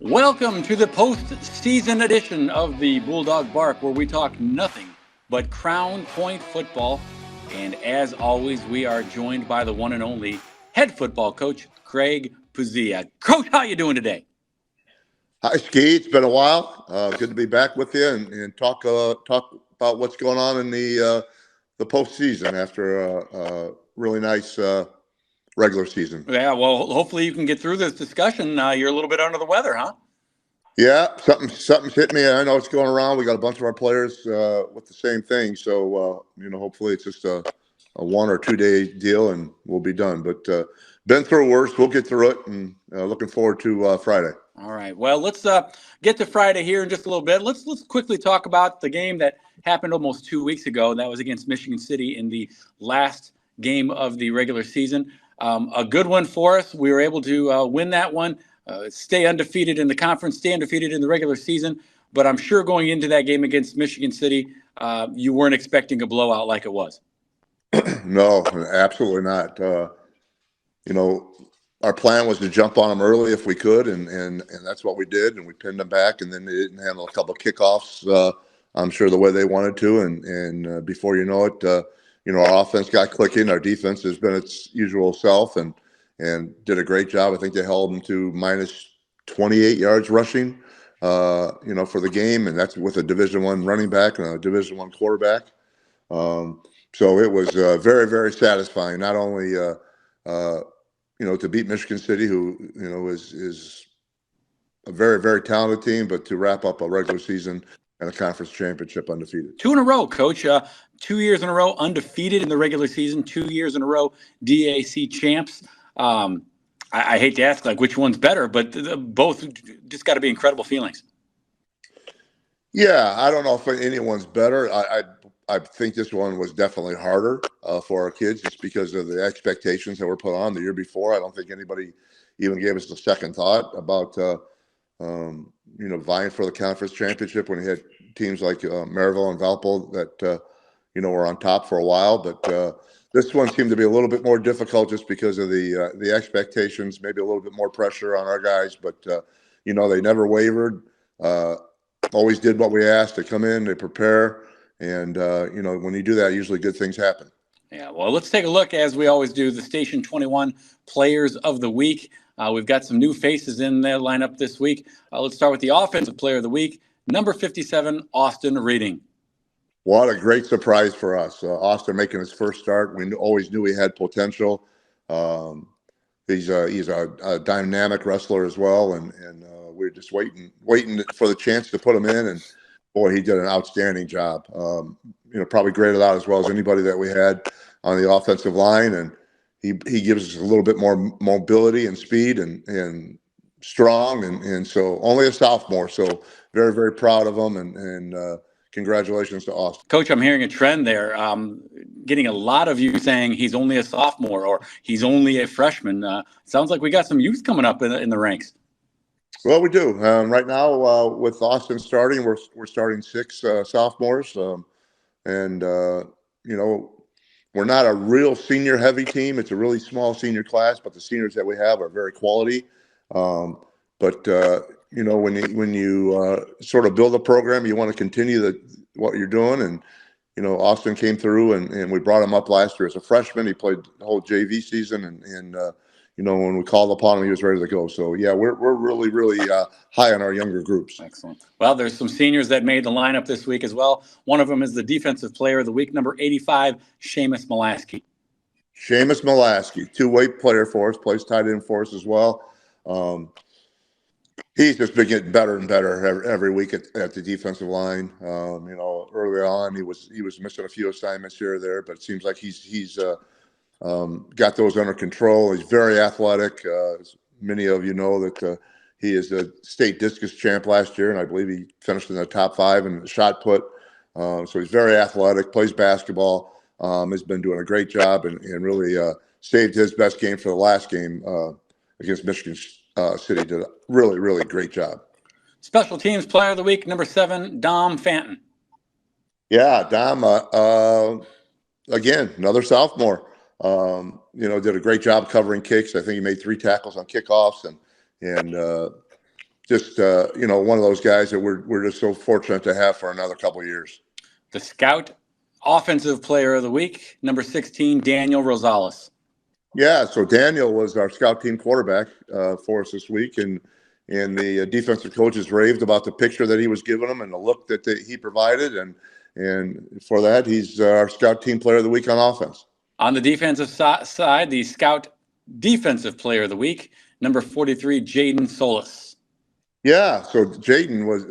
Welcome to the post-season edition of the Bulldog Bark, where we talk nothing but Crown Point football. And as always, we are joined by the one and only head football coach, Craig Puzia. Coach, how you doing today? Hi, Ski. It's been a while. Good to be back with you and talk about what's going on in the postseason after a really nice regular season. Yeah, well, hopefully you can get through this discussion. You're a little bit under the weather, huh? Yeah, something's hit me. I know it's going around. We got a bunch of our players with the same thing. So hopefully it's just a 1 or 2 day deal and we'll be done. But been through worse. We'll get through it, and looking forward to Friday. All right. Well, let's get to Friday here in just a little bit. Let's quickly talk about the game that happened almost 2 weeks ago. That was against Michigan City in the last game of the regular season. A good one for us. We were able to win that one, stay undefeated in the conference, stay undefeated in the regular season. But I'm sure going into that game against Michigan City, you weren't expecting a blowout like it was. No, absolutely not. Our plan was to jump on them early if we could, and that's what we did, and we pinned them back, and then they didn't handle a couple of kickoffs, I'm sure, the way they wanted to, and before you know it, our offense got clicking. Our defense has been its usual self and did a great job. I think they held them to minus 28 yards rushing, for the game, and that's with a Division I running back and a Division I quarterback. So it was very, very satisfying, not only to beat Michigan City, who is a very, very talented team, but to wrap up a regular season and a conference championship undefeated. 2 in a row, Coach. 2 years in a row undefeated in the regular season. 2 years in a row DAC champs. I hate to ask which one's better, but both just got to be incredible feelings. Yeah, I don't know if anyone's better. I think this one was definitely harder for our kids just because of the expectations that were put on the year before. I don't think anybody even gave us a second thought about, vying for the conference championship when you had teams like Maryville and Valpo that, were on top for a while. But this one seemed to be a little bit more difficult just because of the expectations, maybe a little bit more pressure on our guys. But, they never wavered, always did what we asked. They come in, they prepare. And, when you do that, usually good things happen. Yeah, well, let's take a look, as we always do, the Station 21 Players of the Week. We've got some new faces in the lineup this week. Let's start with the Offensive Player of the Week, number 57, Austin Reading. What a great surprise for us. Austin making his first start. We always knew he had potential. He's a dynamic wrestler as well, and we're just waiting for the chance to put him in, and boy, he did an outstanding job. Probably graded out as well as anybody that we had on the offensive line, and he gives us a little bit more mobility and speed and strong, and so only a sophomore. So very, very proud of him, and congratulations to Austin. Coach, I'm hearing a trend there. Getting a lot of you saying he's only a sophomore or he's only a freshman. Sounds like we got some youth coming up in the ranks. Well, we do. Right now, with Austin starting, we're starting 6 sophomores, and we're not a real senior-heavy team. It's a really small senior class, but the seniors that we have are very quality. But when you sort of build a program, you want to continue what you're doing, and Austin came through, and we brought him up last year as a freshman. He played the whole JV season, and when we called upon him, he was ready to go. So, yeah, we're really, really high on our younger groups. Excellent. Well, there's some seniors that made the lineup this week as well. One of them is the Defensive Player of the Week, number 85, Seamus Molaski. Seamus Molaski, two-way player for us, plays tight end for us as well. He's just been getting better and better every week at the defensive line. Early on, he was missing a few assignments here or there, but it seems like he's got those under control. He's very athletic. As many of you know that he is a state discus champ last year, and I believe he finished in the top 5 in the shot put. So he's very athletic, plays basketball, has been doing a great job, and really saved his best game for the last game against Michigan City. Did a really, really great job. Special Teams Player of the Week, number 7, Dom Fanton. Yeah, Dom, again, another sophomore. Did a great job covering kicks. I think he made 3 tackles on kickoffs, and just one of those guys that we're just so fortunate to have for another couple of years. The Scout Offensive Player of the Week, number 16, Daniel Rosales. Yeah, so Daniel was our scout team quarterback for us this week, and the defensive coaches raved about the picture that he was giving them and the look that he provided, and for that, he's our scout team player of the week on offense. On the defensive side, the Scout Defensive Player of the Week, number 43, Jaden Solis. Yeah, so Jaden was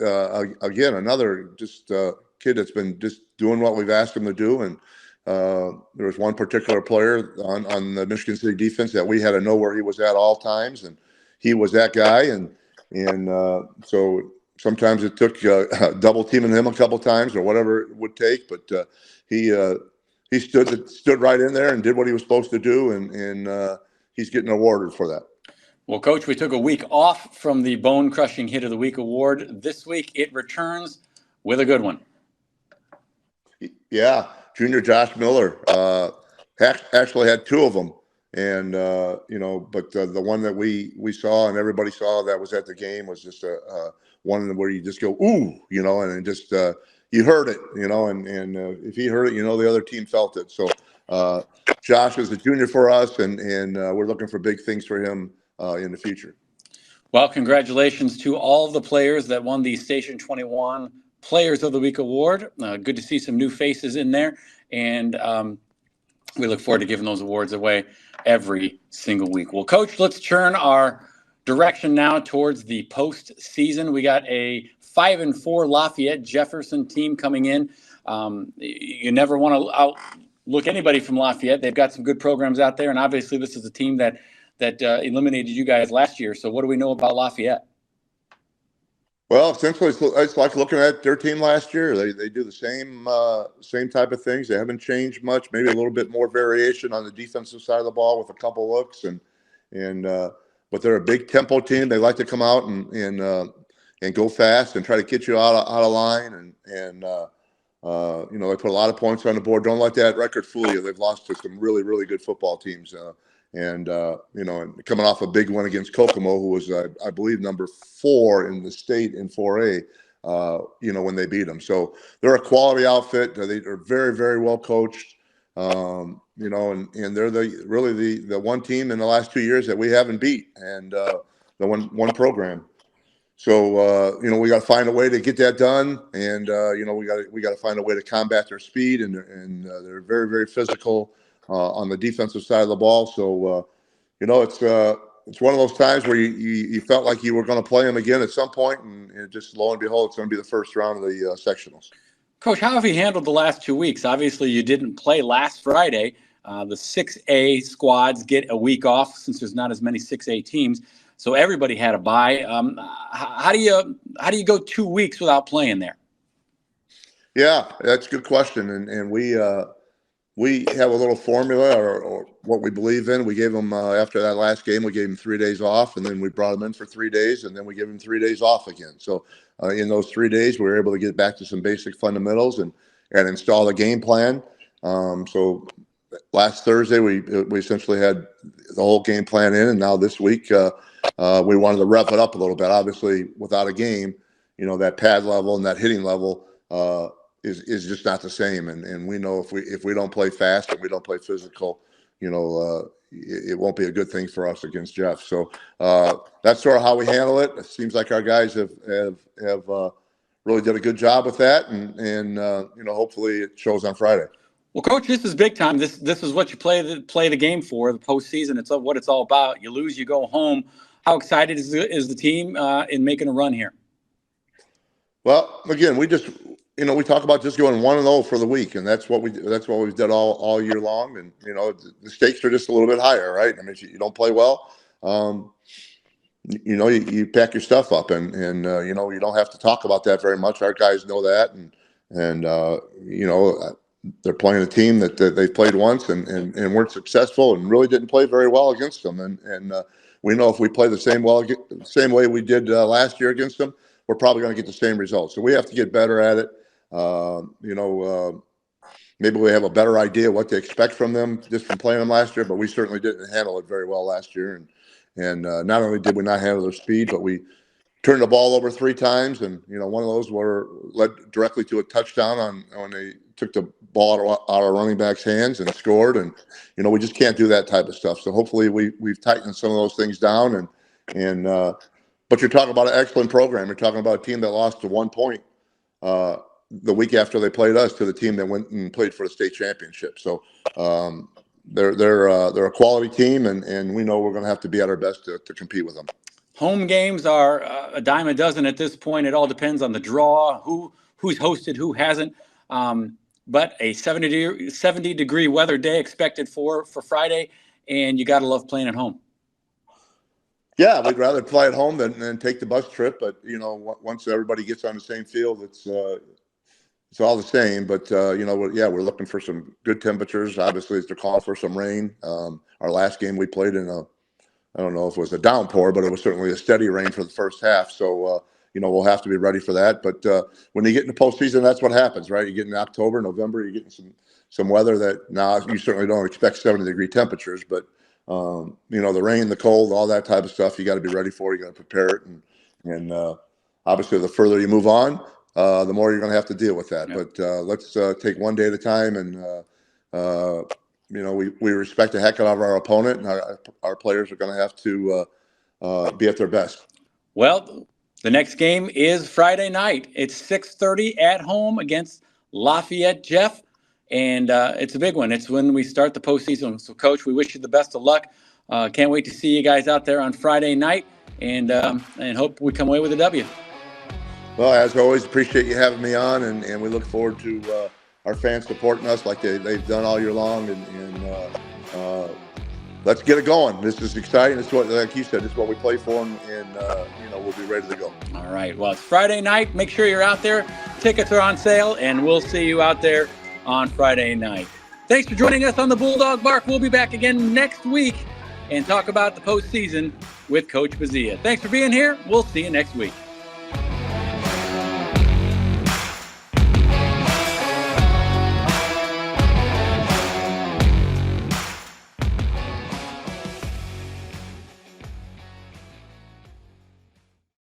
again another just kid that's been just doing what we've asked him to do, and there was one particular player on the Michigan City defense that we had to know where he was at all times, and he was that guy, and so sometimes it took double teaming him a couple times or whatever it would take, but he stood right in there and did what he was supposed to do, and he's getting awarded for that. Well, Coach, we took a week off from the Bone Crushing Hit of the Week award. This week, it returns with a good one. Yeah, junior Josh Miller actually had two of them, and but the one that we saw and everybody saw that was at the game was just a one where you just go ooh, and just you heard it, and if he heard it, the other team felt it. So Josh is a junior for us, and we're looking for big things for him in the future. Well, congratulations to all of the players that won the Station 21 Players of the Week award. Good to see some new faces in there, and we look forward to giving those awards away every single week. Well, Coach, let's turn our direction now towards the postseason. We got a 5-4 Lafayette Jefferson team coming in. You never want to outlook anybody from Lafayette. They've got some good programs out there, and obviously this is a team that eliminated you guys last year. So what do we know about Lafayette? Well, essentially, it's like looking at their team last year. They do the same type of things. They haven't changed much. Maybe a little bit more variation on the defensive side of the ball with a couple looks, but they're a big tempo team. They like to come out and go fast and try to get you out of line, and they put a lot of points on the board. Don't let that record fool you. They've lost to some really, really good football teams. And coming off a big win against Kokomo, who was, I believe, number 4 in the state in 4A, when they beat them. So they're a quality outfit. They are very, very well coached, and they're really the one team in the last 2 years that we haven't beat, and the one program. So we got to find a way to get that done, and we got to find a way to combat their speed, and they're very, very physical on the defensive side of the ball. So it's one of those times where you felt like you were going to play them again at some point, and just lo and behold, it's going to be the first round of the sectionals. Coach, how have you handled the last 2 weeks? Obviously, you didn't play last Friday. The 6A squads get a week off since there's not as many 6A teams. So everybody had a bye. How do you go 2 weeks without playing there? Yeah, that's a good question, and we have a little formula or what we believe in. We gave them after that last game, we gave them 3 days off, and then we brought them in for 3 days, and then we gave them 3 days off again. So in those 3 days, we were able to get back to some basic fundamentals and install the game plan. So last Thursday, we essentially had the whole game plan in, and now this week we wanted to rev it up a little bit. Obviously, without a game, that pad level and that hitting level is just not the same. And we know if we don't play fast and we don't play physical, it won't be a good thing for us against Jeff. So that's sort of how we handle it. It seems like our guys have really did a good job with that, and hopefully it shows on Friday. Well, Coach, this is big time. This is what you play the game for, the postseason. It's what it's all about. You lose, you go home. How excited is the team in making a run here? Well, again, we just we talk about just going 1-0 for the week, and that's what we've done all year long. And the stakes are just a little bit higher, right? I mean, if you don't play well, you pack your stuff up, and you don't have to talk about that very much. Our guys know that, and they're playing a team that they've played once and weren't successful and really didn't play very well against them. And we know if we play the same way we did last year against them, we're probably going to get the same results. So we have to get better at it. Maybe we have a better idea what to expect from them just from playing them last year, but we certainly didn't handle it very well last year. And not only did we not handle their speed, but we turned the ball over 3 times, and one of those led directly to a touchdown on when they took the ball out of running back's hands and scored. And we just can't do that type of stuff. So hopefully we've tightened some of those things down. But you're talking about an excellent program. You're talking about a team that lost to 1 point the week after they played us to the team that went and played for the state championship. So they're a quality team, and we know we're going to have to be at our best to compete with them. Home games are a dime a dozen at this point. It all depends on the draw, who's hosted, who hasn't. But a 70-degree weather day expected for Friday, and you got to love playing at home. Yeah, we'd rather play at home than take the bus trip. But once everybody gets on the same field, it's all the same. But we're looking for some good temperatures. Obviously, they're calling for some rain. Our last game we played in I don't know if it was a downpour, but it was certainly a steady rain for the first half. So, we'll have to be ready for that. But when you get into postseason, that's what happens, right? You get in October, November, you're getting some weather that now you certainly don't expect 70-degree temperatures. But, the rain, the cold, all that type of stuff, you got to be ready for. You got to prepare it. And obviously, the further you move on, the more you're going to have to deal with that. Yep. But let's take one day at a time. And, we respect the heck out of our opponent, and our players are going to have to be at their best. Well, the next game is Friday night. It's 6:30 at home against Lafayette Jeff, and it's a big one. It's when we start the postseason. So, Coach, we wish you the best of luck. Can't wait to see you guys out there on Friday night, and hope we come away with a W. Well, as always, appreciate you having me on, and we look forward to our fans supporting us like they've done all year long, and let's get it going. This is exciting. This is what, like you said, this is what we play for, and we'll be ready to go. All right. Well, it's Friday night. Make sure you're out there. Tickets are on sale, and we'll see you out there on Friday night. Thanks for joining us on the Bulldog Bark. We'll be back again next week and talk about the postseason with Coach Bazia. Thanks for being here. We'll see you next week.